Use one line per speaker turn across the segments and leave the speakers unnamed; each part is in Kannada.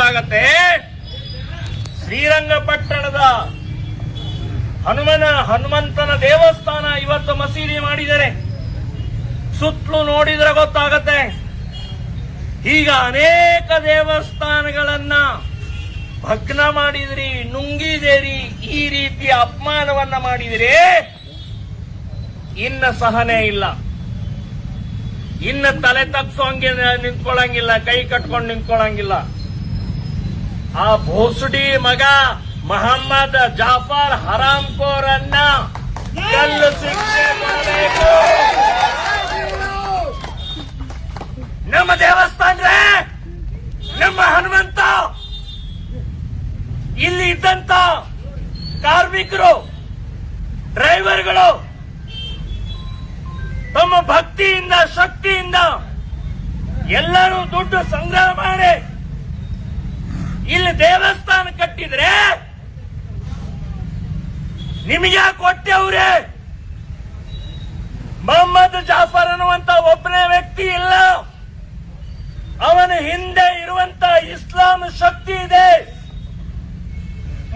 ಗೊತ್ತಾಗತ್ತೆ. ಶ್ರೀರಂಗಪಟ್ಟಣದ ಹನುಮಂತನ ದೇವಸ್ಥಾನ ಇವತ್ತು ಮಸೀದಿ ಮಾಡಿದ್ದಾರೆ. ಸುತ್ತಲೂ ನೋಡಿದ್ರೆ ಗೊತ್ತಾಗತ್ತೆ. ಈಗ ಅನೇಕ ದೇವಸ್ಥಾನಗಳನ್ನ ಭಗ್ನ ಮಾಡಿದ್ರಿ, ನುಂಗಿದೇರಿ, ಈ ರೀತಿಯ ಅಪಮಾನವನ್ನ ಮಾಡಿದಿರಿ. ಇನ್ನ ಸಹನೆ ಇಲ್ಲ, ಇನ್ನ ತಲೆ ತಗ್ಸೋಂಗೆ ನಿಂತ್ಕೊಳ್ಳಂಗಿಲ್ಲ, ಕೈ ಕಟ್ಕೊಂಡು ನಿಂತ್ಕೊಳ್ಳಂಗಿಲ್ಲ. ಆ ಭೋಸಡಿ ಮಗ ಮೊಹಮ್ಮದ್ ಜಾಫರ್ ಹರಾಮ್ಕೋರನ್ನ ಕಲ್ಲು ಶಿಕ್ಷೆ ಮಾಡಬೇಕು. ನಮ್ಮ ದೇವಸ್ಥಾನ, ನಮ್ಮ ಹನುಮಂತ, ಇಲ್ಲಿ ಇದ್ದಂತ ಕಾರ್ಮಿಕರು, ಡ್ರೈವರ್ಗಳು ತಮ್ಮ ಭಕ್ತಿಯಿಂದ, ಶಕ್ತಿಯಿಂದ ಎಲ್ಲರೂ ದುಡ್ಡು ಸಂಗ್ರಹ ಮಾಡಿ ಇಲ್ಲಿ ದೇವಸ್ಥಾನ ಕಟ್ಟಿದ್ರೆ ನಿಮಗೆ ಕೊಟ್ಟವ್ರೆ. ಮೊಹಮ್ಮದ್ ಜಾಫರ್ ಅನ್ನುವಂತ ಒಬ್ಬನೇ ವ್ಯಕ್ತಿ ಇಲ್ಲ, ಅವನ ಹಿಂದೆ ಇರುವಂತ ಇಸ್ಲಾಂ ಶಕ್ತಿ ಇದೆ,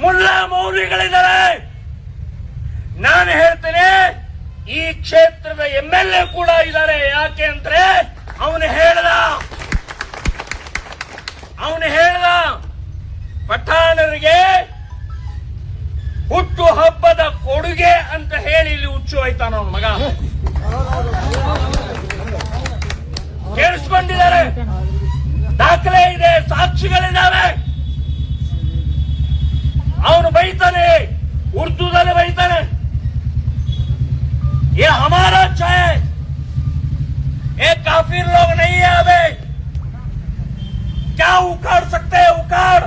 ಮುಲ್ಲಾ ಮೌಲ್ವಿಗಳಿದ್ದಾರೆ. ನಾನು ಹೇಳ್ತೇನೆ, ಈ ಕ್ಷೇತ್ರದ MLA ಕೂಡ ಇದ್ದಾರೆ. ಯಾಕೆ ಅಂದ್ರೆ ಅವನು ಹೇಳ್ದ ಪಠಾಣರಿಗೆ ಹುಟ್ಟು ಹಬ್ಬದ ಕೊಡುಗೆ ಅಂತ ಹೇಳಿ ಇಲ್ಲಿ ಹುಚ್ಚು ಹೋಯ್ತಾನ ಅವನ ಮಗ. ಕೇಳಿಸ್ಕೊಂಡಿದ್ದಾರೆ, ದಾಖಲೆ ಇದೆ, ಸಾಕ್ಷಿಗಳಿದ್ದಾವೆ. ಅವನು ಬೈತಾನೆ, ಉರ್ದುದಲ್ಲಿ ಬೈತಾನೆ, ये हमारा अच्छा है, ये काफिर लोग नहीं है. अबे क्या उखाड़ सकते हैं? उखाड़.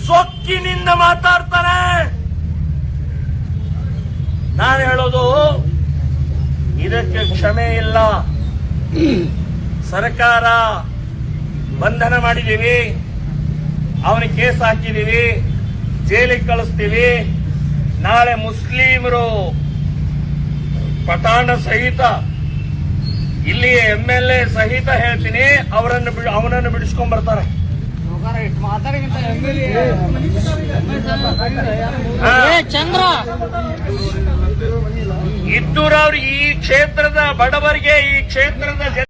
ಸೊಕ್ಕಿನಿಂದ ಮಾತಾಡ್ತಾನೆ. ನಾನು ಹೇಳೋದು, ಇದಕ್ಕೆ ಕ್ಷಮೆ ಇಲ್ಲ. ಸರ್ಕಾರ ಬಂಧನ ಮಾಡಿದೀವಿ, ಅವನಿಗೆ ಕೇಸ್ ಹಾಕಿದೀವಿ, ಜೈಲಿಗೆ ಕಳಿಸ್ತೀವಿ. ನಾಳೆ ಮುಸ್ಲಿಮರು ಪಠಾಣ ಸಹಿತ, ಇಲ್ಲಿ MLA ಸಹಿತ ಹೇಳ್ತೀನಿ, ಅವನನ್ನು ಬಿಡಿಸ್ಕೊಂಡ್ ಬರ್ತಾರೆ.
ಚಂದ್ರ
ಇದ್ದೂರವ್ರು ಈ ಕ್ಷೇತ್ರದ ಬಡವರಿಗೆ, ಈ ಕ್ಷೇತ್ರದ